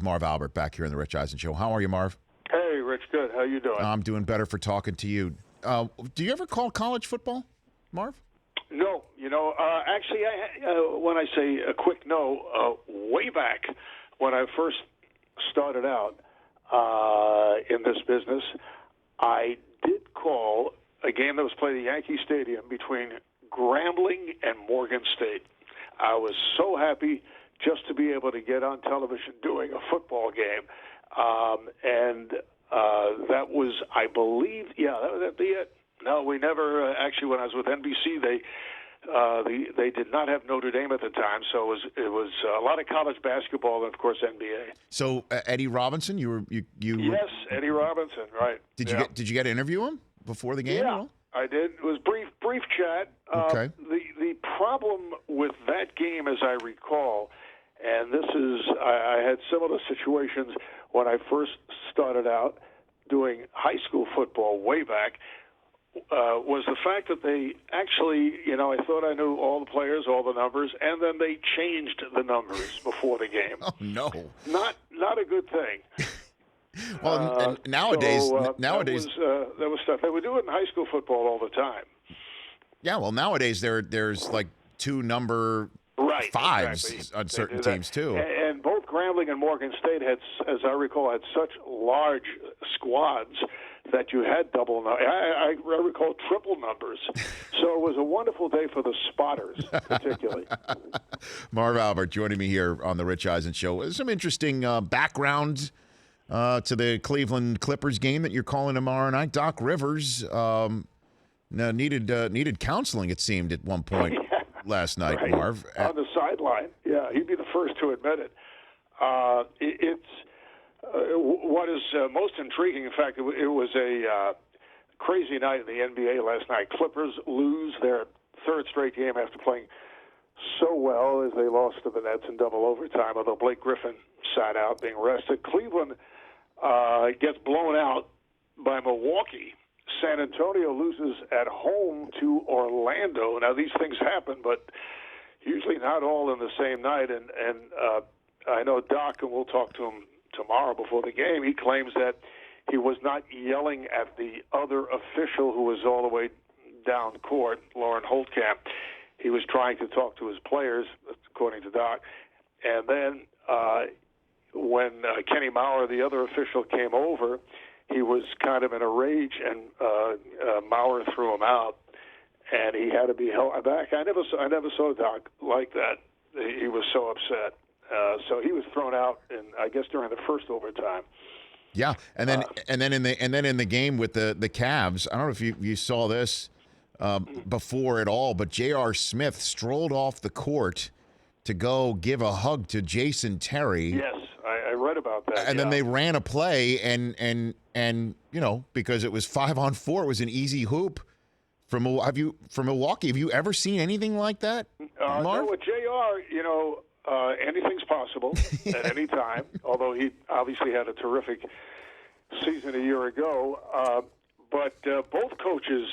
Marv Albert back here in the Rich Eisen Show. How are you, Marv? Hey, Rich. Good. How you doing? I'm doing better for talking to you. Do you ever call college football, Marv? No. Actually, when I say a quick no, way back when I first started out in this business, I did call a game that was played at Yankee Stadium between Grambling and Morgan State. I was so happy just to be able to get on television doing a football game. And that was, I believe, that'd be it. No, we never, actually, when I was with NBC, they did not have Notre Dame at the time, so it was a lot of college basketball and, of course, NBA. So, Eddie Robinson, you Yes, Eddie Robinson, right. Did you get to interview him before the game? Yeah, I did. It was brief chat. Okay. The problem with that game, as I recall, and this is, I had similar situations when I first started out doing high school football way back, was the fact that they actually, I thought I knew all the players, all the numbers, and then they changed the numbers before the game. Oh, no. Not a good thing. Well, and nowadays, that was stuff. They would do it in high school football all the time. Yeah, well, nowadays there's like two number fives exactly. on certain teams too. And both Grambling and Morgan State had, as I recall, had such large squads that you had double. I recall triple numbers. So it was a wonderful day for the spotters, particularly. Marv Albert joining me here on the Rich Eisen Show. Some interesting background to the Cleveland Clippers game that you're calling tomorrow night. Doc Rivers needed counseling, it seemed, at one point last night, right. Marv. On the sideline. Yeah, he'd be the first to admit it. It's what is most intriguing. In fact, it was a crazy night in the NBA last night. Clippers lose their third straight game after playing so well as they lost to the Nets in double overtime, although Blake Griffin sat out being rested. Cleveland gets blown out by Milwaukee. San Antonio loses at home to Orlando. Now, these things happen, but usually not all in the same night. And I know Doc, and we'll talk to him tomorrow before the game, he claims that he was not yelling at the other official who was all the way down court, Lauren Holtkamp. He was trying to talk to his players, according to Doc. And then when Kenny Maurer, the other official, came over, he was kind of in a rage, and Maurer threw him out, and he had to be held back. I never saw Doc like that. He was so upset. So he was thrown out, I guess during the first overtime. Yeah, and then in the game with the Cavs, I don't know if you saw this before at all, but J.R. Smith strolled off the court to go give a hug to Jason Terry. Yes, I read about that. And then they ran a play, and because it was 5-on-4, it was an easy hoop from Milwaukee. Have you ever seen anything like that, Marv? No, with J.R., anything's possible at any time, although he obviously had a terrific season a year ago. But both coaches,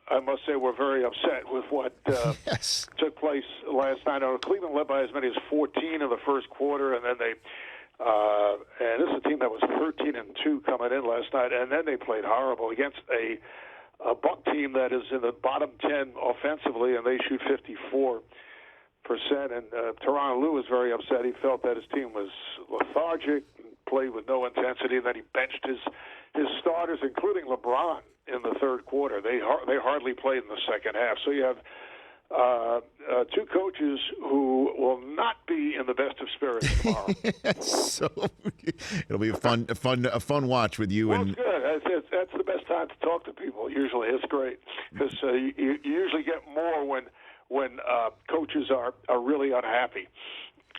I must say, were very upset with what took place last night. Cleveland led by as many as 14 in the first quarter, and then they and this is a team that was 13-2 coming in last night, and then they played horrible against a Buck team that is in the bottom 10 offensively, and they shoot 54%. And Tyronn Lue was very upset. He felt that his team was lethargic, played with no intensity, and then he benched his starters, including LeBron, in the third quarter. They hardly played in the second half. So you have two coaches who will not be in the best of spirits tomorrow. So it'll be a fun watch with you. Well, it's good. That's the best time to talk to people. Usually, it's great because you usually get more when coaches are really unhappy,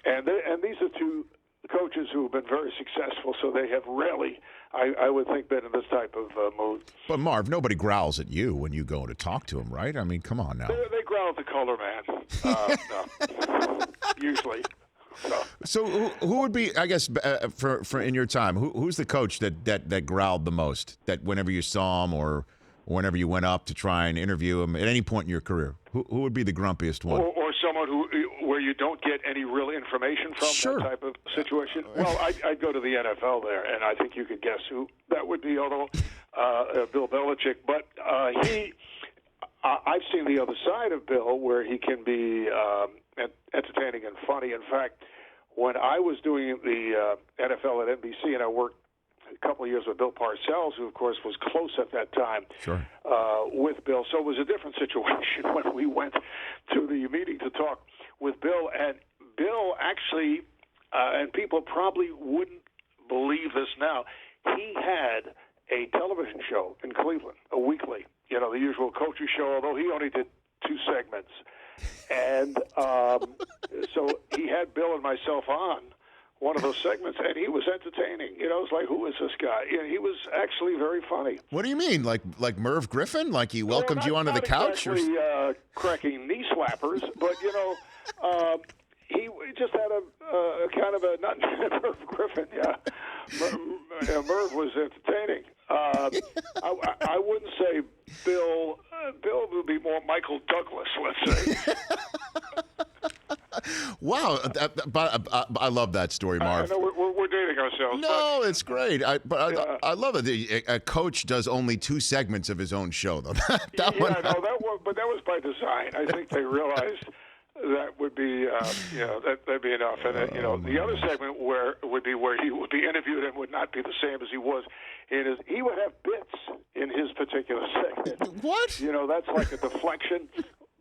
and these are two coaches who have been very successful, so they have rarely, I would think, been in this type of mood. But Marv, nobody growls at you when you go to talk to them, right? I mean, come on now. They growl at the color man, no. Usually. So who would be, I guess, for in your time, who's the coach that growled the most? That whenever you saw him or whenever you went up to try and interview him at any point in your career, who would be the grumpiest one? Or someone who where you don't get any real information from Sure. that type of situation? Well, I'd go to the NFL there, and I think you could guess who that would be, although Bill Belichick. But I've seen the other side of Bill, where he can be entertaining and funny. In fact, when I was doing the NFL at NBC, and I worked a couple of years with Bill Parcells, who, of course, was close at that time with Bill. So it was a different situation when we went to the meeting to talk with Bill. And Bill actually, and people probably wouldn't believe this now, he had a television show in Cleveland, a weekly, the usual coaching show, although he only did 2 segments. And so he had Bill and myself on one of those segments, and he was entertaining. It's like, who is this guy? He was actually very funny. What do you mean, like Merv Griffin? Like he welcomed you onto the couch? Not exactly cracking knee slappers, but he just had a kind of a not Merv Griffin. Yeah, Merv was entertaining. I wouldn't say Bill. Bill would be more Michael Douglas, let's say. Wow, I love that story, Marv. I know we're dating ourselves. No, it's great. I love it. A coach does only 2 segments of his own show, though. But that was by design. I think they realized that would be, that'd be enough. And the other segment would be where he would be interviewed and would not be the same as he was. He would have bits in his particular segment. What? That's like a deflection.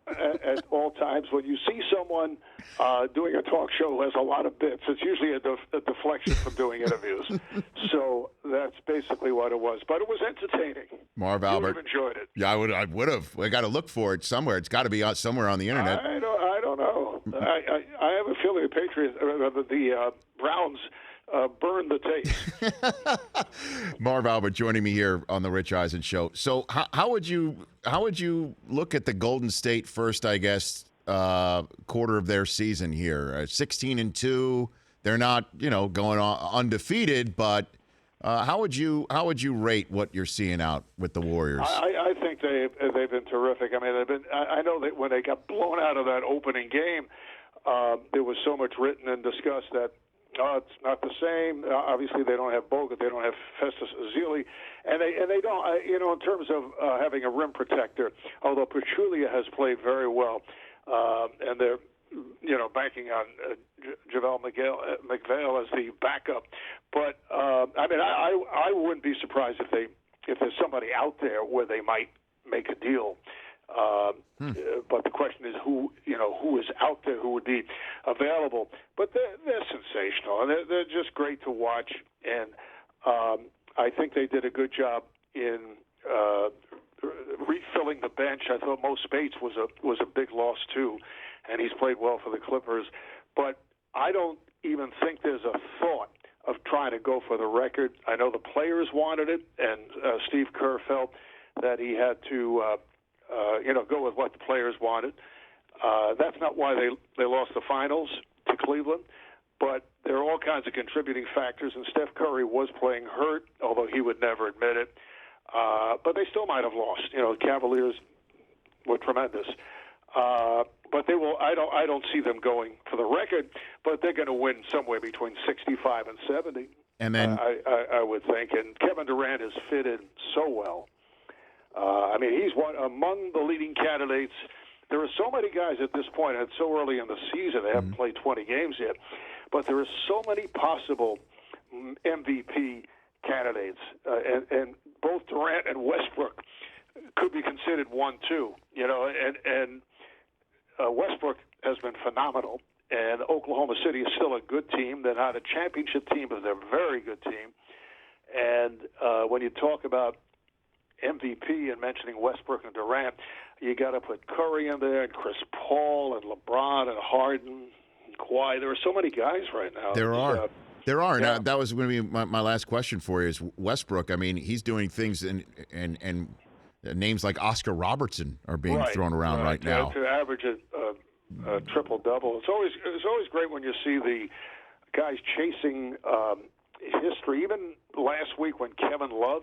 At all times, when you see someone doing a talk show who has a lot of bits, it's usually a deflection from doing interviews. So that's basically what it was. But it was entertaining. Marv Albert. You would have enjoyed it. Yeah, I would have. I got to look for it somewhere. It's got to be out somewhere on the internet. I don't know. I have a feeling the Browns burned the tape. Marv Albert joining me here on the Rich Eisen Show. So how would you look at the Golden State first, I guess, quarter of their season here? 16-2. They're not, going on undefeated, but how would you rate what you're seeing out with the Warriors? I think they've been terrific. I mean, I know that when they got blown out of that opening game, there was so much written and discussed that. It's not the same. Obviously, they don't have Bogut. They don't have Festus Ezeli. And they don't, in terms of having a rim protector, although Pachulia has played very well, and they're, banking on JaVale McVale as the backup. But, I wouldn't be surprised if there's somebody out there where they might make a deal. But the question is who is out there who would be available. But they're sensational, and they're just great to watch. And I think they did a good job in refilling the bench. I thought Mo Spates was a big loss too, and he's played well for the Clippers. But I don't even think there's a thought of trying to go for the record. I know the players wanted it, and Steve Kerr felt that he had to go with what the players wanted. That's not why they lost the finals to Cleveland, but there are all kinds of contributing factors, and Steph Curry was playing hurt, although he would never admit it. But they still might have lost. Cavaliers were tremendous. But they will. I don't see them going for the record, but they're going to win somewhere between 65 and 70. And then I would think. And Kevin Durant has fitted so well. He's one among the leading candidates. There are so many guys at this point, and it's so early in the season, they haven't played 20 games yet, but there are so many possible MVP candidates, and both Durant and Westbrook could be considered 1-2, and Westbrook has been phenomenal, and Oklahoma City is still a good team. They're not a championship team, but they're a very good team. And when you talk about MVP and mentioning Westbrook and Durant, you got to put Curry in there, and Chris Paul, and LeBron, and Harden, and Kawhi. There are so many guys right now. There are. Yeah. And that was going to be my last question for you is Westbrook. I mean, he's doing things, and names like Oscar Robertson are being thrown around right now. To average a triple-double. It's always great when you see the guys chasing history. Even last week when Kevin Love,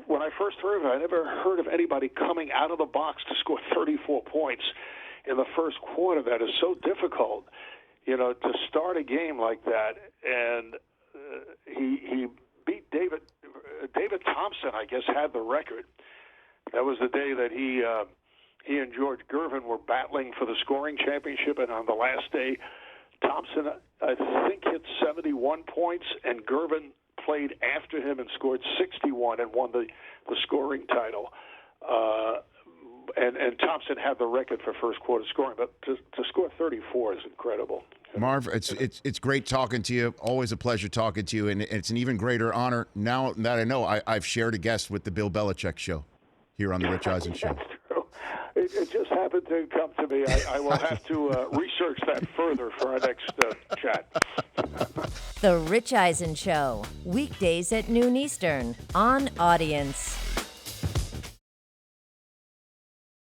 when I first heard of it, I never heard of anybody coming out of the box to score 34 points in the first quarter that is so difficult, to start a game like that. And he beat David Thompson, I guess, had the record. That was the day that he and George Gervin were battling for the scoring championship, and on the last day, Thompson, I think, hit 71 points, and Gervin played after him and scored 61 and won the scoring title. And Thompson had the record for first quarter scoring, but to score 34 is incredible. Marv, it's great talking to you. Always a pleasure talking to you, and it's an even greater honor now that I know I've shared a guest with the Bill Belichick Show here on the Rich Eisen Show. That's true. It just happened to come to me. I will have to research that further for our next chat. The Rich Eisen Show, weekdays at noon Eastern on Audience.